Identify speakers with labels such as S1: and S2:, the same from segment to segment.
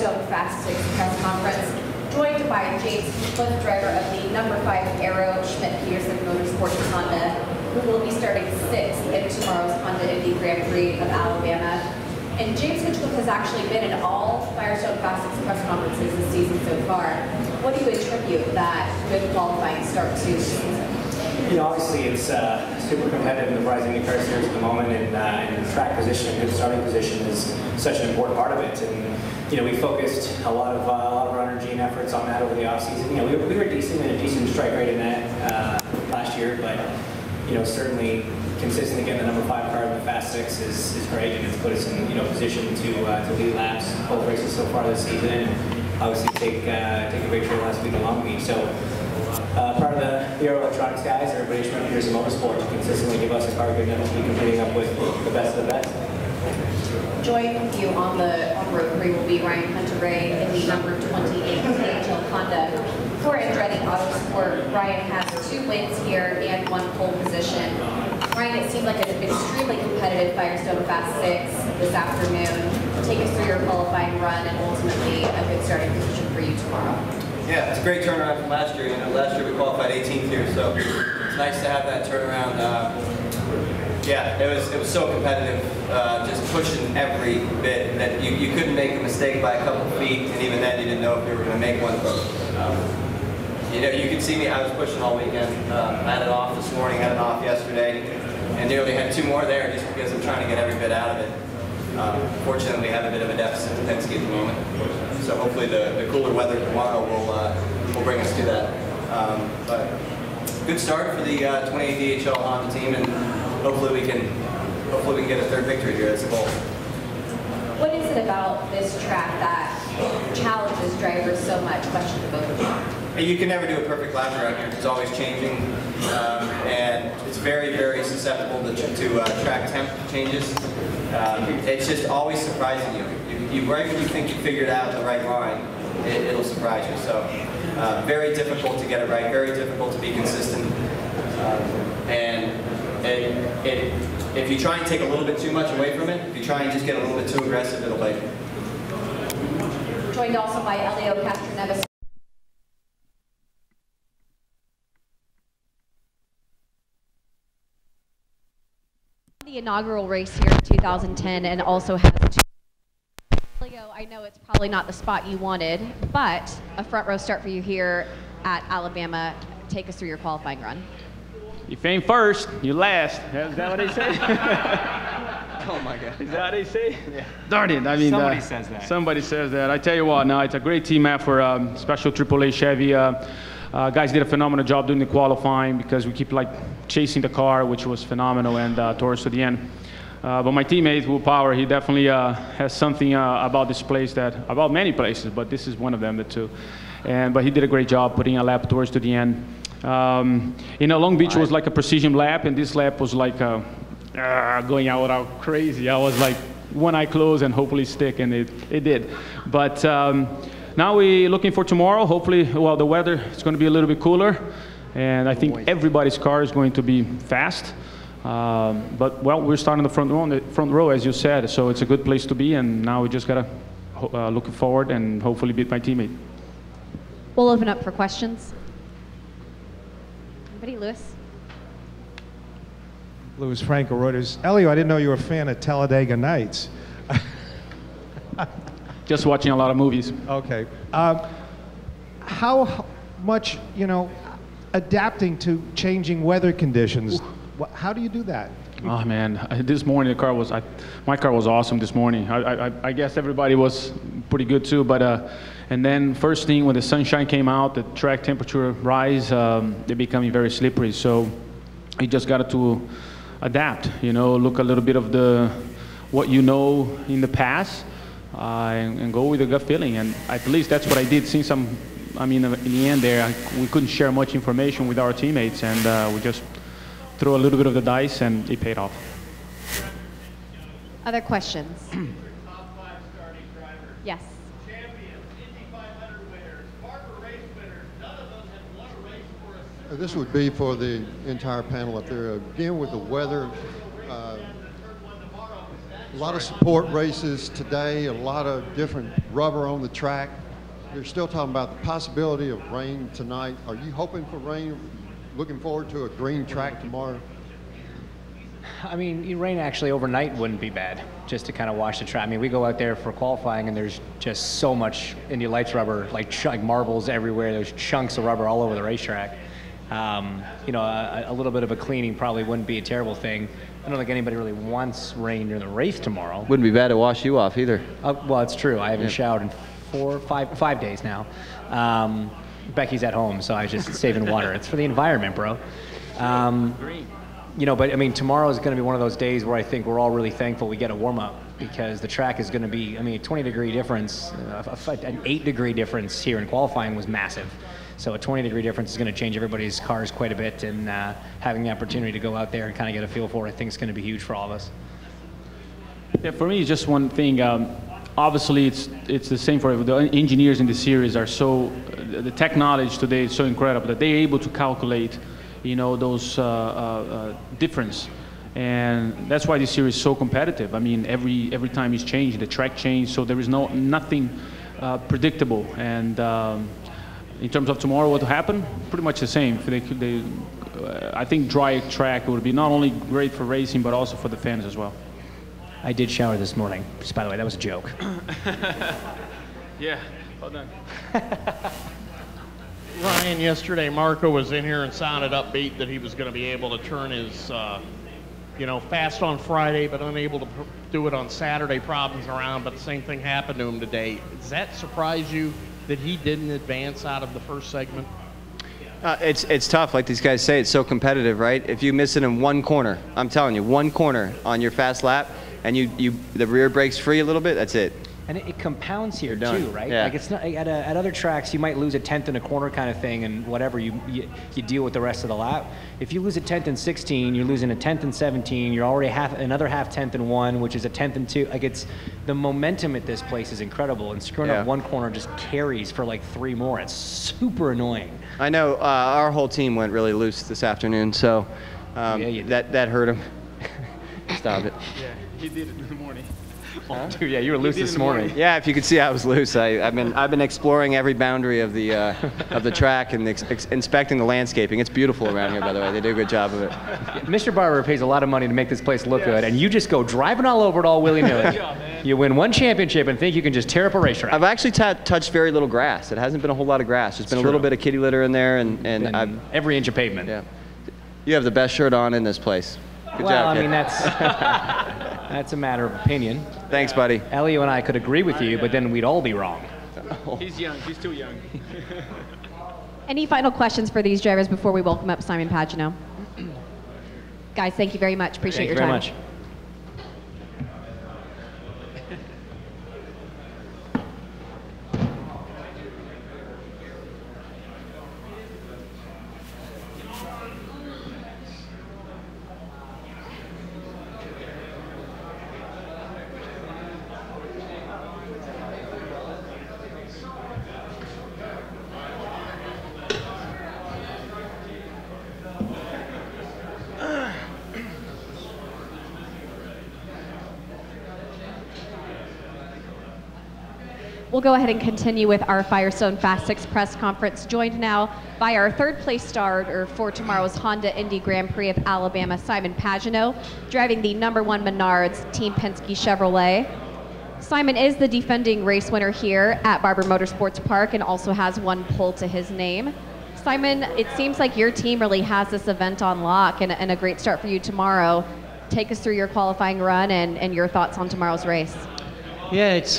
S1: Firestone Fast 6 press conference, joined by James Hinchcliffe, driver of the number 5 Aero Schmidt-Peterson Motorsports Honda, who will be starting 6th in tomorrow's Honda Indy Grand Prix of Alabama. And James Hinchcliffe has actually been in all Firestone Fast 6 press conferences this season so far. What do you attribute that good qualifying start to the season?
S2: You know, obviously it's super competitive in the Verizon Indy Car Series at the moment, and track position, good starting position is such an important part of it. And you know, we focused a lot of our energy and efforts on that over the off season. You know, we were decent in a decent strike rate in that last year, but you know, certainly consistently getting the number 5 car in the Fast 6 is great, and it's put us in position to lead laps both races so far this season, and obviously take a great trip last week in Long Beach. So. Part of the Aero Electronics guys, everybody from Peterson Motorsport, to consistently give us a car good enough to be competing up with the best of the best.
S1: Joining you on the on-road crew will be Hunter-Reay in the number 28 KHL Honda. For Andretti Autosport, Ryan has 2 wins here and 1 pole position. Ryan, it seemed like an extremely competitive Firestone Fast 6 this afternoon. Take us through your qualifying run and ultimately a good starting position for you tomorrow.
S3: Yeah, it's a great turnaround from last year. You know, last year we qualified 18th here, so it's nice to have that turnaround. Yeah, it was so competitive, just pushing every bit that you couldn't make a mistake by a couple feet, and even then you didn't know if you were going to make one. You know, you could see me. I was pushing all weekend. I had it off this morning, had it off yesterday, and nearly had 2 more there just because I'm trying to get every bit out of it. Fortunately, we have a bit of a deficit in Penske at the moment, so hopefully the cooler weather tomorrow will bring us to that. But good start for the 28 DHL Honda team, and hopefully we can get a 3rd victory here. That's the goal.
S1: What is it about this track that challenges drivers so much? Question to both of you.
S3: You can never do a perfect lap around here. It's always changing, and it's very, very susceptible to track temp changes. It's just always surprising you. Right when you think you figured out the right line, it'll surprise you. So very difficult to get it right, very difficult to be consistent. And if you try and take a little bit too much away from it, if you try and just get a little bit too aggressive, it'll bite you.
S1: Joined also by Helio Castroneves. The inaugural race here in 2010, and also has 2. Helio, I know it's probably not the spot you wanted, but a front row start for you here at Alabama. Take us through your qualifying run.
S4: If you ain't first, you last. Is that what they say?
S3: Oh my God.
S4: Is that what they say?
S3: Yeah.
S4: Darn it. I mean,
S2: somebody says that.
S4: Somebody says that. I tell you what, now it's a great team effort. Special AAA Chevy. Guys did a phenomenal job doing the qualifying because we keep chasing the car, which was phenomenal, and towards to the end. But my teammate, Will Power, he definitely has something about this place about many places, but this is one of them, the 2. But he did a great job putting a lap towards to the end. You know, Long Beach was like a precision lap, and this lap was like going out crazy. I was like, one eye closed and hopefully stick, and it did. But now we're looking for tomorrow. Hopefully, well, the weather is going to be a little bit cooler, and I think everybody's car is going to be fast. But well, we're starting the front row, as you said, so it's a good place to be, and now we just got to look forward and hopefully beat my teammate.
S1: We'll open up for questions. Anybody? Lewis?
S5: Louis Franco, Reuters. Helio, I didn't know you were a fan of Talladega Nights.
S4: Just watching a lot of movies.
S5: Okay. How much, adapting to changing weather conditions, how do you do that?
S4: Oh man, this morning my car was awesome this morning. I guess everybody was pretty good too, but and then first thing when the sunshine came out, the track temperature rise, they're becoming very slippery. So you just got to adapt, look a little bit of what you know in the past, and go with the gut feeling. And at least that's what I did. Since in the end there, we couldn't share much information with our teammates, and we just threw a little bit of the dice, and it paid off.
S1: Other questions?
S6: Top 5 starting drivers.
S1: Yes.
S6: Champions, Indy 500 winners, Barber race winners. None of them have won a race for a
S7: This would be for the entire panel up there. Again, with the weather, A lot of support races today, a lot of different rubber on the track. They're still talking about the possibility of rain tonight. Are you hoping for rain? Looking forward to a green track tomorrow?
S8: I mean, rain actually overnight wouldn't be bad, just to kind of wash the track. I mean, we go out there for qualifying, and there's just so much Indy Lights rubber, like marbles everywhere. There's chunks of rubber all over the racetrack. You know, a little bit of a cleaning probably wouldn't be a terrible thing. I don't think anybody really wants rain during the race tomorrow.
S3: Wouldn't be bad to wash you off either.
S8: Well, it's true. I haven't showered in 5 days now. Becky's at home, so I was just saving water. It's for the environment, bro. You know, but I mean, tomorrow is going to be one of those days where I think we're all really thankful we get a warm up, because the track is going to be, I mean, a 20-degree difference, an 8-degree difference here in qualifying was massive. So a 20-degree difference is going to change everybody's cars quite a bit, and having the opportunity to go out there and kind of get a feel for it, I think is going to be huge for all of us.
S4: Yeah, for me, just one thing. Obviously, it's the same for the engineers in the series are so, the tech knowledge today is so incredible that they're able to calculate, you know, those difference, and that's why this series is so competitive. I mean, every time it's changed, the track changed, so there is nothing predictable. And in terms of tomorrow, what will happen? Pretty much the same. I think dry track would be not only great for racing, but also for the fans as well.
S8: I did shower this morning. Just by the way, that was a joke.
S4: Yeah, well done.
S6: Ryan, yesterday Marco was in here and sounded upbeat that he was going to be able to turn his, you know, fast on Friday, but unable to do it on Saturday, problems around, but the same thing happened to him today. Does that surprise you that he didn't advance out of the first segment?
S3: It's tough, like these guys say, it's so competitive, right? If you miss it in one corner, I'm telling you, one corner on your fast lap, and the rear breaks free a little bit, that's it.
S8: And it compounds here
S3: done.
S8: too, right?
S3: Yeah.
S8: Like it's not at other tracks you might lose a tenth in a corner kind of thing, and whatever you deal with the rest of the lap. If you lose a tenth in 16, you're losing a tenth in 17. You're already another half tenth in 1, which is a tenth in 2. Like it's the momentum at this place is incredible, and screwing up one corner just carries for like 3 more. It's super annoying.
S3: I know our whole team went really loose this afternoon, so that hurt him. Stop it.
S4: Yeah, he did it in the morning.
S8: Oh, dude, yeah, you were loose this morning.
S3: Yeah, if you could see, I was loose. I've been exploring every boundary of the track and inspecting the landscaping. It's beautiful around here, by the way. They do a good job of it.
S8: Mr. Barber pays a lot of money to make this place look good, and you just go driving all over it all willy-nilly. You win one championship and think you can just tear up a racetrack.
S3: I've actually touched very little grass. It hasn't been a whole lot of grass. There's been a little bit of kitty litter in there, and I've
S8: every inch of pavement.
S3: Yeah. You have the best shirt on in this place. Good job,
S8: I mean, that's a matter of opinion.
S3: Thanks, buddy.
S8: Helio and I could agree with you, but then we'd all be wrong.
S4: He's young. He's too young.
S1: Any final questions for these drivers before we welcome up Simon Pagenaud? Guys, thank you very much. Appreciate your time.
S8: Thank you very much.
S1: We'll go ahead and continue with our Firestone Fast 6 press conference, joined now by our third place starter for tomorrow's Honda Indy Grand Prix of Alabama, Simon Pagenaud, driving the #1 Menards Team Penske Chevrolet. Simon is the defending race winner here at Barber Motorsports Park and also has 1 pole to his name. Simon, it seems like your team really has this event on lock and a great start for you tomorrow. Take us through your qualifying run and your thoughts on tomorrow's race.
S9: Yeah, it's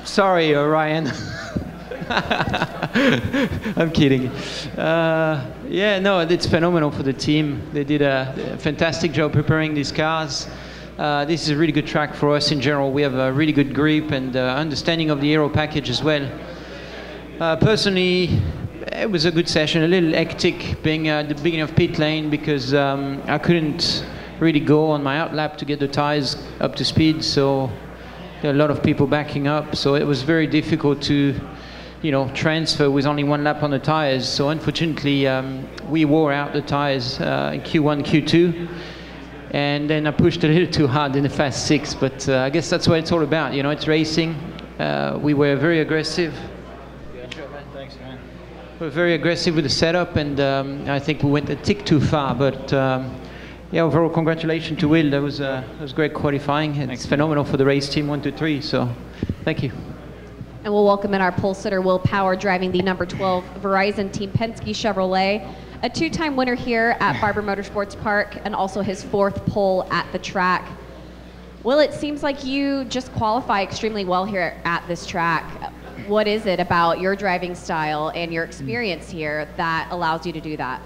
S9: sorry, Ryan. I'm kidding. Yeah, no, it's phenomenal for the team. They did a fantastic job preparing these cars. This is a really good track for us in general. We have a really good grip and understanding of the aero package as well. Personally, it was a good session, a little hectic being at the beginning of pit lane because I couldn't really go on my outlap to get the tires up to speed, so there are a lot of people backing up, so it was very difficult to transfer with only 1 lap on the tires. So unfortunately we wore out the tires in Q1, Q2, And then I pushed a little too hard in the fast 6, but I guess that's what it's all about. You know, it's racing. We were very aggressive.
S10: Yeah, sure, man. Thanks, man.
S9: We were very aggressive with the setup, and I think we went a tick too far. But yeah, overall, congratulations to Will. That was great qualifying. It's phenomenal for the race team 1, 2, 3. So, thank you.
S1: And we'll welcome in our pole sitter, Will Power, driving the number 12 Verizon Team Penske Chevrolet. A 2-time winner here at Barber Motorsports Park, and also his 4th pole at the track. Will, it seems like you just qualify extremely well here at this track. What is it about your driving style and your experience here that allows you to do that?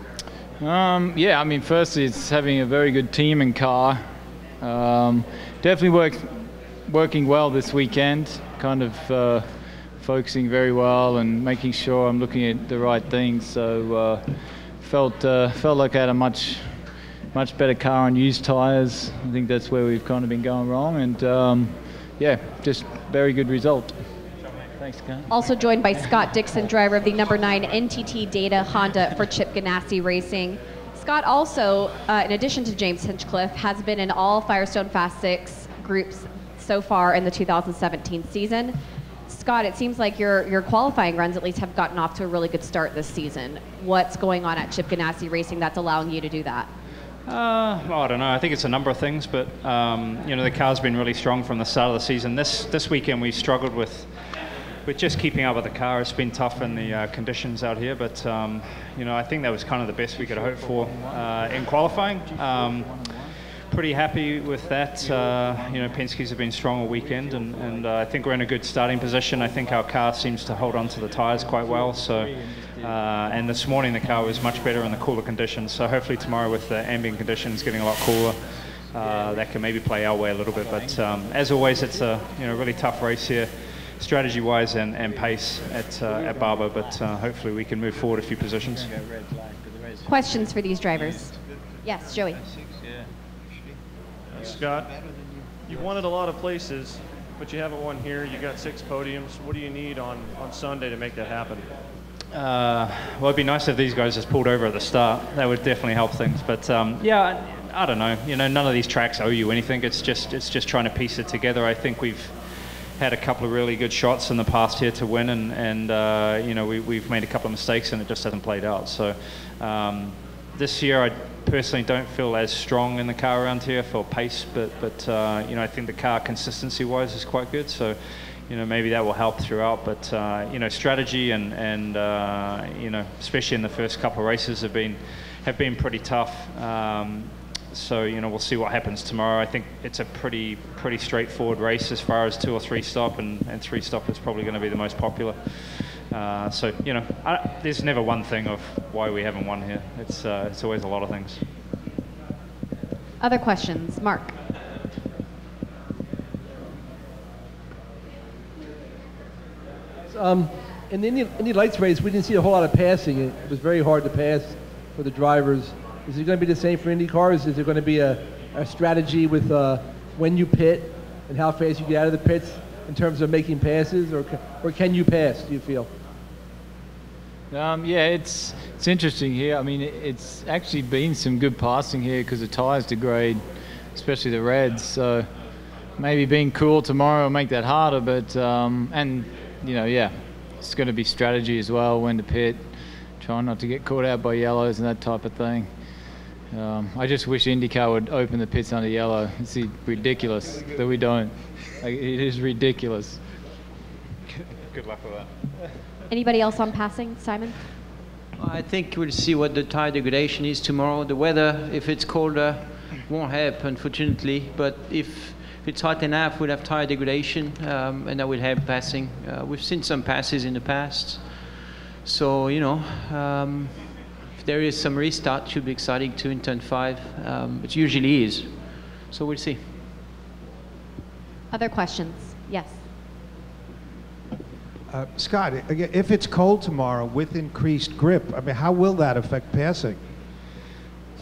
S10: Yeah, I mean, firstly, it's having a very good team and car. Definitely working well this weekend, kind of focusing very well and making sure I'm looking at the right things. So felt like I had a much better car on used tires. I think that's where we've kind of been going wrong, and yeah, just very good result. Thanks, Ken.
S1: Also joined by Scott Dixon, driver of the number 9 NTT Data Honda for Chip Ganassi Racing. Scott also, in addition to James Hinchcliffe, has been in all Firestone Fast 6 groups so far in the 2017 season. Scott, it seems like your qualifying runs at least have gotten off to a really good start this season. What's going on at Chip Ganassi Racing that's allowing you to do that?
S11: Well, I don't know. I think it's a number of things, but you know, the car's been really strong from the start of the season. This weekend we struggled with just keeping up with the car. It's been tough in the conditions out here, but you know, I think that was kind of the best we could hope for in qualifying. Pretty happy with that. You know, Penske's have been strong all weekend, and I think we're in a good starting position. I think our car seems to hold on to the tires quite well. So, and this morning the car was much better in the cooler conditions. So hopefully tomorrow, with the ambient conditions getting a lot cooler, that can maybe play our way a little bit. But as always, it's a really tough race here, strategy-wise and pace at Barber. But hopefully we can move forward a few positions.
S1: Questions for these drivers? Yes, Joey.
S12: Scott, you've won at a lot of places, but you haven't won here. You got 6 podiums. What do you need on Sunday to make that happen?
S11: Well, it'd be nice if these guys just pulled over at the start. That would definitely help things. But yeah, I don't know. You know, none of these tracks owe you anything. It's just trying to piece it together. I think we've had a couple of really good shots in the past here to win, and you know, we've made a couple of mistakes and it just hasn't played out. So this year, I personally don't feel as strong in the car around here for pace, but you know, I think the car consistency-wise is quite good. So, you know, maybe that will help throughout. But you know, strategy and you know, especially in the first couple of races have been pretty tough. So, you know, we'll see what happens tomorrow. I think it's a pretty straightforward race as far as 2 or 3 stop, and 3 stop is probably going to be the most popular. So, you know, there's never one thing of why we haven't won here. It's always a lot of things.
S1: Other questions? Mark.
S13: In the Indy Lights race, we didn't see a whole lot of passing. It was very hard to pass for the drivers. Is it going to be the same for Indy cars? Is there going to be a strategy with when you pit and how fast you get out of the pits in terms of making passes, or can you pass, do you feel?
S10: Yeah, it's interesting here. I mean, it's actually been some good passing here because the tires degrade, especially the reds. So maybe being cool tomorrow will make that harder. But and you know, yeah, it's going to be strategy as well, when to pit, trying not to get caught out by yellows and that type of thing. I just wish IndyCar would open the pits under yellow. It's ridiculous that we don't. Like, it is ridiculous.
S11: Good luck with that.
S1: Anybody else on passing? Simon?
S9: I think we'll see what the tire degradation is tomorrow. The weather, if it's colder, won't help, unfortunately. But if it's hot enough, we'll have tire degradation, and that will help passing. We've seen some passes in the past. So, you know, if there is some restart, it should be exciting too in turn 5. It usually is. So we'll see.
S1: Other questions? Yes.
S5: Scott, if it's cold tomorrow with increased grip, I mean, how will that affect passing?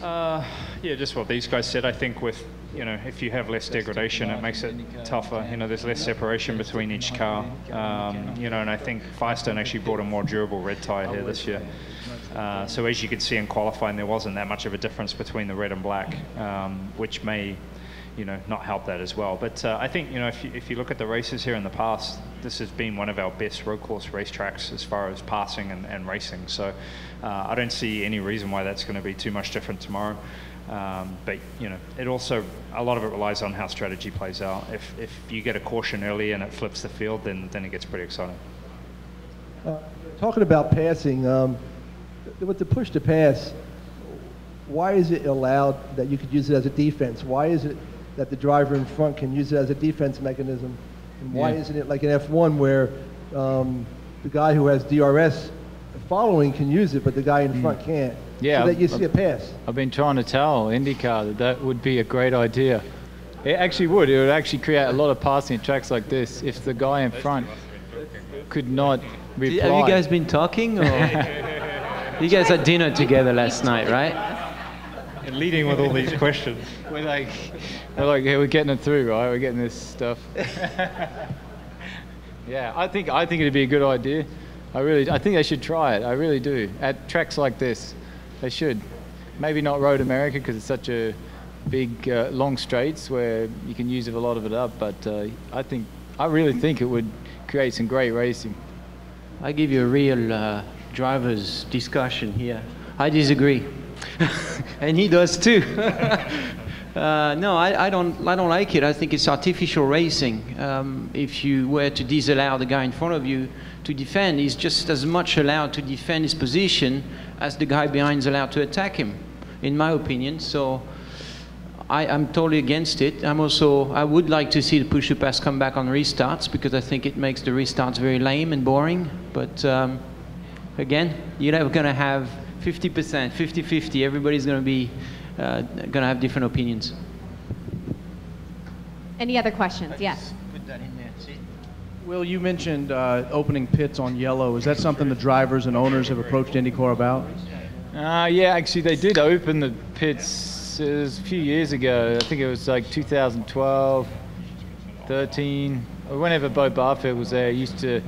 S11: Yeah, just what these guys said. I think with, if you have less degradation, it makes it tougher. There's less separation between each car. And I think Firestone actually brought a more durable red tyre here this year. So as you could see in qualifying, there wasn't that much of a difference between the red and black, which may, not help that as well. But I think, if you look at the races here in the past, this has been one of our best road course racetracks as far as passing and racing. So I don't see any reason why that's going to be too much different tomorrow. But it also, a lot of it relies on how strategy plays out. If you get a caution early and it flips the field, then it gets pretty exciting.
S13: Talking about passing, with the push to pass, why is it allowed that you could use it as a defense? Why is it that the driver in front can use it as a defense mechanism? And why isn't it like in F1 where the guy who has DRS following can use it, but the guy in front can't?
S10: Yeah,
S13: so that you see a pass.
S10: I've been trying to tell IndyCar that would be a great idea. It actually would. It would actually create a lot of passing at tracks like this if the guy in front could not reply.
S9: Have you guys been talking? Or? You guys had dinner together last night, right?
S11: And leading with all these questions.
S10: We're like, hey, we're getting it through, right? We're getting this stuff. Yeah, I think it'd be a good idea. I think they should try it. I really do. At tracks like this, they should. Maybe not Road America because it's such a big, long straights where you can use a lot of it up. But I really think it would create some great racing.
S9: I give you a real driver's discussion here. I disagree, and he does too. No, I don't like it. I think it's artificial racing. If you were to disallow the guy in front of you to defend, he's just as much allowed to defend his position as the guy behind is allowed to attack him, in my opinion. So I'm totally against it. I would like to see the push-to-pass come back on restarts because I think it makes the restarts very lame and boring. But again, you're never going to have 50%, 50-50. Everybody's going to be going to have different opinions.
S1: Any other questions? Yes.
S9: Put that in there. See?
S12: Will, you mentioned opening pits on yellow. Is that something the drivers and owners have approached IndyCar about?
S10: Yeah, actually they did open the pits a few years ago. I think it was like 2012, 13, or whenever Bo Barfield was there, he used to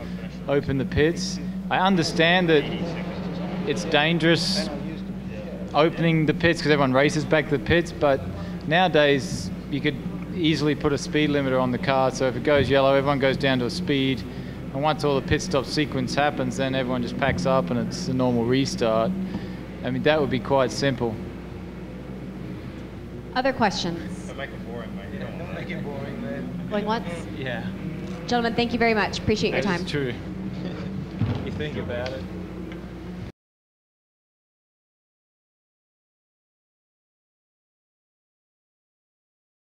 S10: open the pits. I understand that it's dangerous opening the pits because everyone races back to the pits, but nowadays you could easily put a speed limiter on the car, so if it goes yellow, everyone goes down to a speed, and once all the pit stop sequence happens, then everyone just packs up and it's a normal restart. I mean, that would be quite simple.
S1: Other questions?
S11: Don't make it boring, mate. You don't make it boring, man.
S1: Going once?
S11: Yeah.
S1: Gentlemen, thank you very much. Appreciate your time.
S10: That's true. You think about it.